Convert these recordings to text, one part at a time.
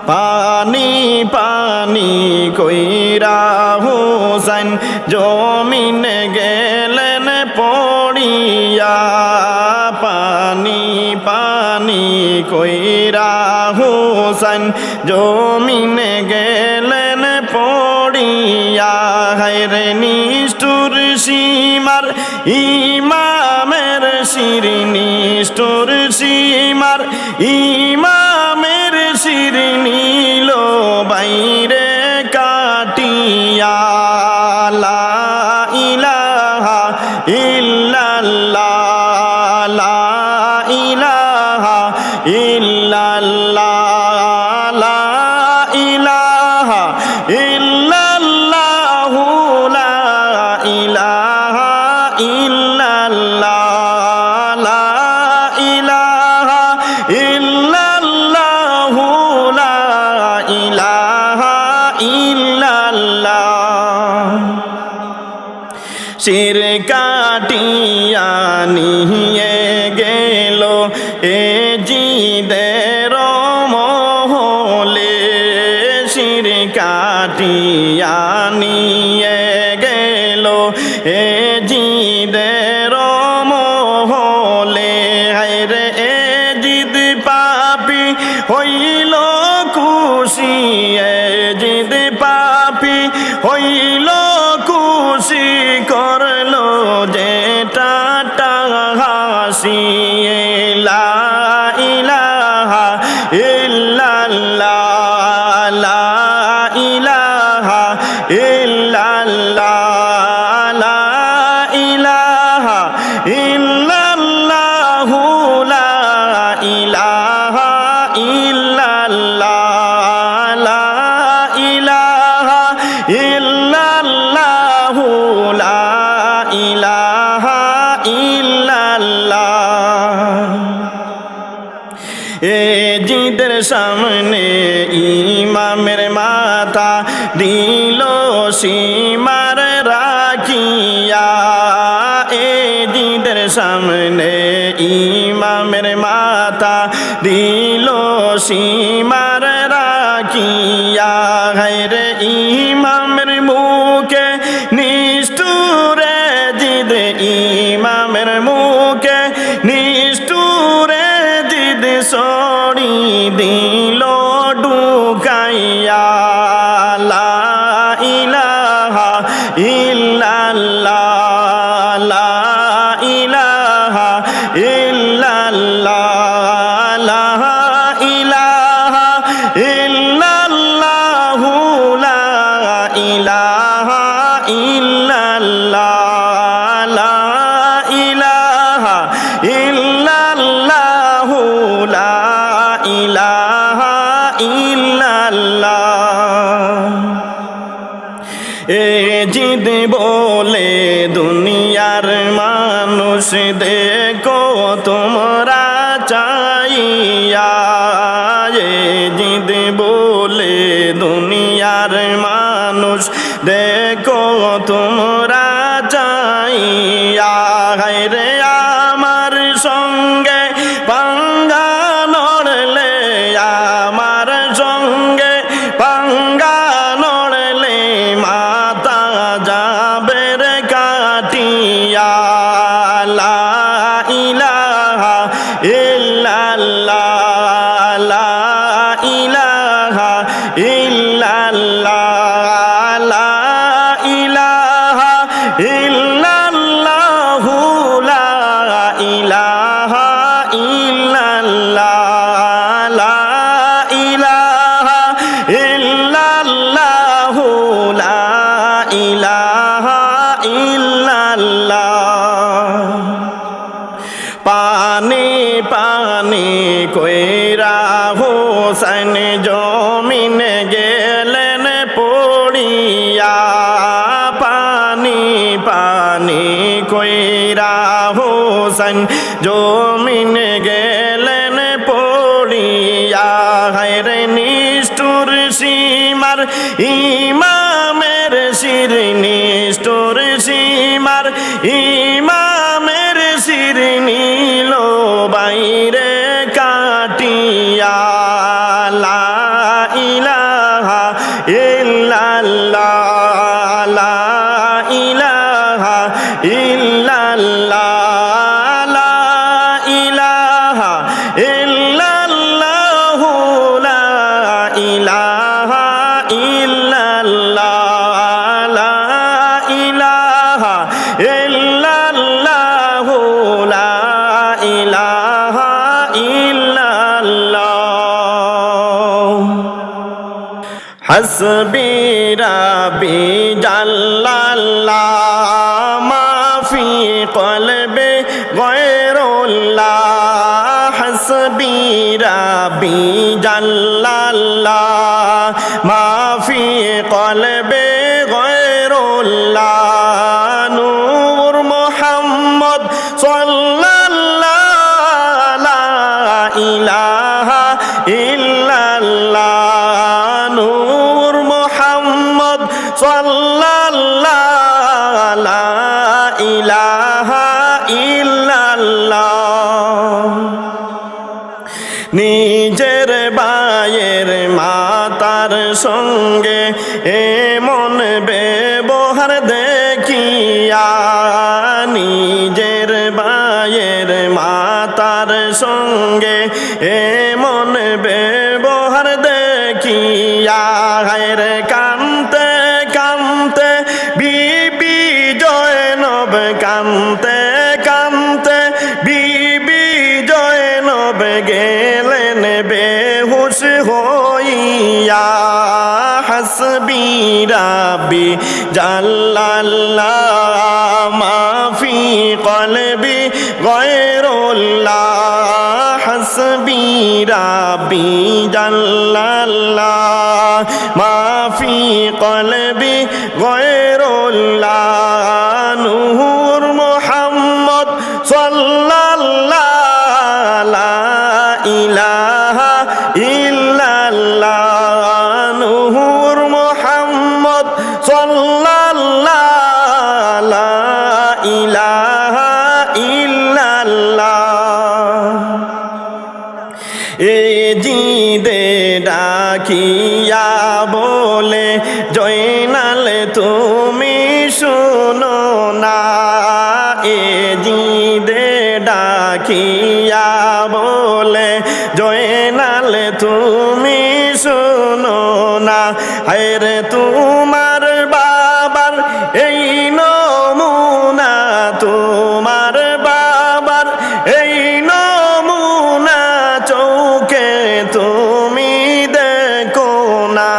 পানি পানি কইরা হুসাইন জমিনে গেলেন পড়িয়া পানি পানি কইরা হুসাইন জমিনে গেলেন পড়িয়া হায়রে নিষ্ঠুর সীমার ইমামের শির নিষ্ঠুর সীমার ইমামের শির নীল বাইরে কাটিয়া লা ইলাহা ইল্লাল্লাহ লা ইলাহা ইল্লাল্লাহ লা ইলাহা ইল্লাল্লাহ লা ইলাহা ইল্লাল্লাহ লা ইলাহা ইল্লাল্লাহ লা ইলাহা ইল্লাল্লাহ শির কাটিয়া নিয়ে গেল এ জিদের মহলে শির কাটিয়া নিয়ে গেল এ জিদের মহলে হায়রে এ জিদ পাপি হইল খুশি এ জিদ পাপি হইল খুশি করলো যেটা হাসি লা ইলাহা ইল্লাল্লাহ লা ইলাহা ইল্লাল্লাহ লা ইলাহা ইল্লাল্লাহ লা ইলাহা ইল্লাল্লাহ লা ইলাহা ইল্লাল্লাহ লা ইলাহা ইল্লাল্লাহ এ জিদের সামনে ইমামের মাথা দিল সীমার রাখিয়া এ জিদের সামনে ইমামের মাথা দিল সীমার রাখিয়া হায়রে ইমামের মুখে নিষ্ঠুরে জিদ ইমামের মুখে নিষ্ঠুরে জিদ সরি দিল ডুকাইয়া লা ইলাহা ইল্লাল্লাহ লা ইলাহা ইল্লাল্লাহ লা ইলাহা ইল্লাল্লাহ লা ইলাহা ইল্লাল্লাহ লা ইলাহা ইল্লাল্লাহ লা ইলাহা ইল্লাল্লাহ এ জিদ বলে দুনিয়ার মানুষ দেখো তোমরা চাইয়া এ জিদ বলে দুনিয়ার মানুষ দেখো তোমরা চাইয়া হায়রে আমার সঙ্গে পাঙ্গা নড়লে আমার সঙ্গে পাঙ্গা নড়লে মাতা যাবে রে কাটিয়া লা ইলাহা ইল্লাল্লাহ লা ইলাহা ইল্লাল্লাহ লা ইলাহা ইল্লাল্লাহ লা ইলাহা ইল্লাল্লাহ লা ইলাহা ইল্লাল্লাহ লা ইলাহা ইল্লাল্লাহ পানি পানি কইরা হুসাইন জমিনে গেলেন পড়িয়া পানি পানি কইরা হুসাইন জমিনে গেলেন পড়িয়া হায়রে নিষ্ঠুর সীমার ইমামের শির নিষ্ঠুর সীমার ইমামের শির নীল বাইরে কাটিয়া লা হাসবি রাব্বি জাল্লাল্লাহ মাফি কলবে গয়রুল্লাহ হাসবি রাব্বি জাল্লাল্লাহ মাফি কলবে গয়রুল্লাহ নূর মুহাম্মদ সাল্লাল্লাহু লা ইলাহা ইল্লাল্লাহ নূর মুহাম্মদ সাল্লাল্লাহু লা ইলাহা ইল্লাল্লাহ নিজের বায়ের মাতার সঙ্গে এমন ব্যবহার দেখিয়া নিজের বায়ের মাতার সঙ্গে এমন ব্যবহার দেখিয়া রে কান্তে কান্তে বিবি জয়নব কান্তে কান্তে বিবি জয়নব গেলেন বেহুশ হইয়া হাসবি রাব্বি জাল্লাল্লাহ মাফি কলবি গয়রুল্লাহ হাসবি রাব্বি জাল্লাল্লাহ মাফি কলবি গয়রুল্লাহ নূর মুহাম্মদ সাল্লাল্লাহু লা ইলাহা ইল্লাল্লাহ নূর মুহাম্মদ সাল্লাল্লাহু লা ইলাহা ইল্লাল্লাহ এ জিদে ডাকিয়া বলে জয়নাল তুমি শুনো না এ জিদে ডাকিয়া বলে জয়নাল তুমি শুনো না হায়রে তোমার বাবার এই নমুনা তোমার বাবার এই নমুনা চৌকে তুমি দেখো না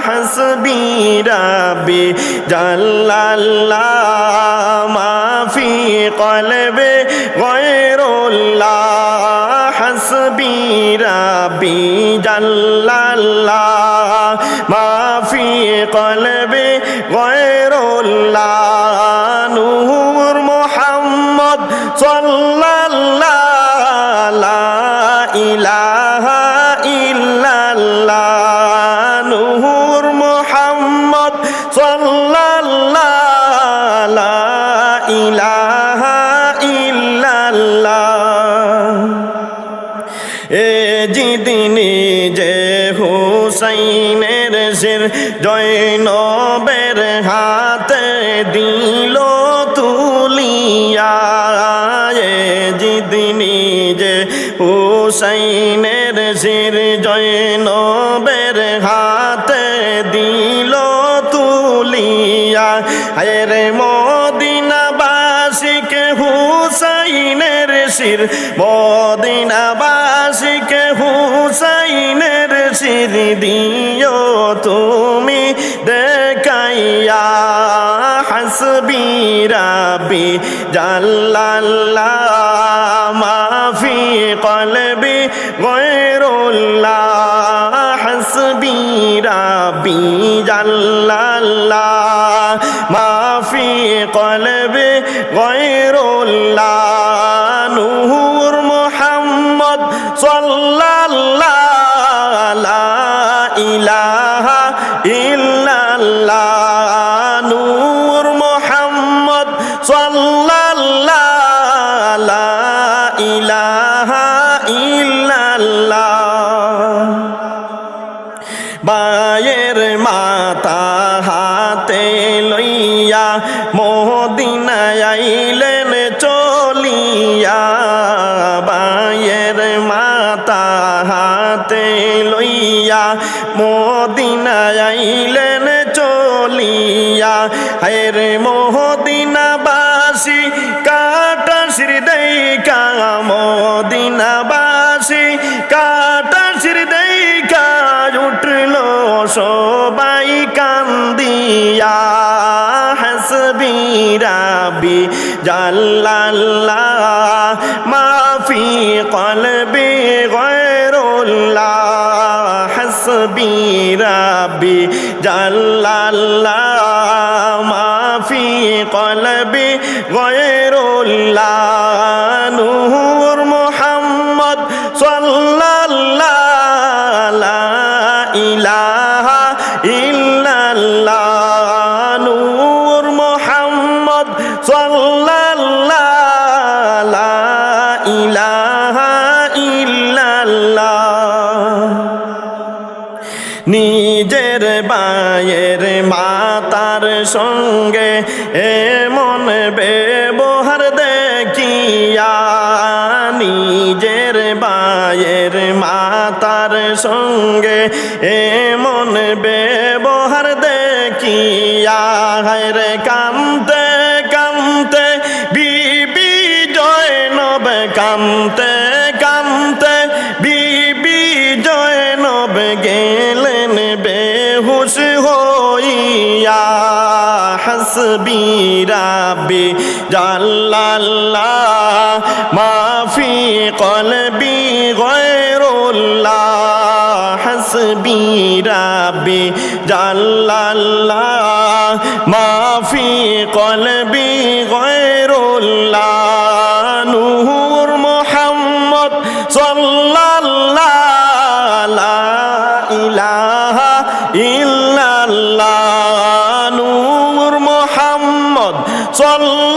হাসবি রাব্বি জাল্লাল্লাহ মাফি কলবে গয়রুল্লাহ হাসবি রাব্বি জাল্লাল্লাহ মাফি কলবে গয়রুল্লাহ নূর মুহাম্মদ সাল্লাল্লাহু লা ইলাহা ইল্লাল্লাহ নূর মুহাম্মদ সাল্লাল্লাহু লা ইলাহা ইল্লাল্লাহ এ জিদিনি যে হুসাইনের শির জয়নবের হাতে দিল তুলিয়া এ জিদিনি যে হুসাইনের শির জয়নবের হাতে দিল তুলিয়া হায়রে মদিনাবাসীকে হুসাইনের শির মদিনাবাসীকে হুসাইনের শির দিও তুমি দেখাইয়া হাসবি রাব্বি জাল্লাল্লাহ মাফি কলবি গয়রুল্লাহ হাসবি রাব্বি জাল্লাল্লাহ মাফি কলবি গয়রুল্লাহ নূর মুহাম্মদ সাল্লাল্লাহু লা ইলাহা ইল্লাল্লাহ নূর মুহাম্মদ সাল্লাল্লাহু লা ইলাহা ইল্লাল্লাহ বায়ের মাতা হাতে লইয়া মদিনায় আইলেন চলিয়া বায়ের মাতা হাতে লইয়া মদিনায় আইলেন চলিয়া হায়রে মদিনাবাসী কাটাশির দেইকা মদিনাবাসী কাটাশির দেইকা উঠল সবাই কান্দিয়া হাসবি রাব্বি জাল্লাল্লাহ মাফি কলবি গায়রুল্লাহ হাসবি রাব্বি জাল্লাল্লাহ মাফি কলবি গায়রুল্লাহ নূর মুহাম্মদ সাল্লাল্লাহু লা ইলাহা ইল্লাল্লাহ নূর মুহাম্মদ সাল্লাল্লাহু লা ইলাহা ইল্লাল্লাহ নিজের বায়ের মাতার সঙ্গে এমন ব্যবহার দেখিয়া নিজের বায়ের মাতার সঙ্গে এমন ব্যবহার দেখিয়া রে কামতে কামতে বিবি জয়নব কামতে কামতে বিবি জয়নব গেলেন বেহুশ হইয়া হাসবি রাব্বি জাল্লাল্লাহ মাফি কলবি গায়রুল্লাহ হাসবি রাব্বি জাল্লাল্লাহ মাফি কলবি গায়রুল্লাহ নূর মুহাম্মদ সাল্লাল্লাহু লা ইলাহা ইল্লাল্লাহ নূর মুহাম্মদ সাল্লাল্লাহু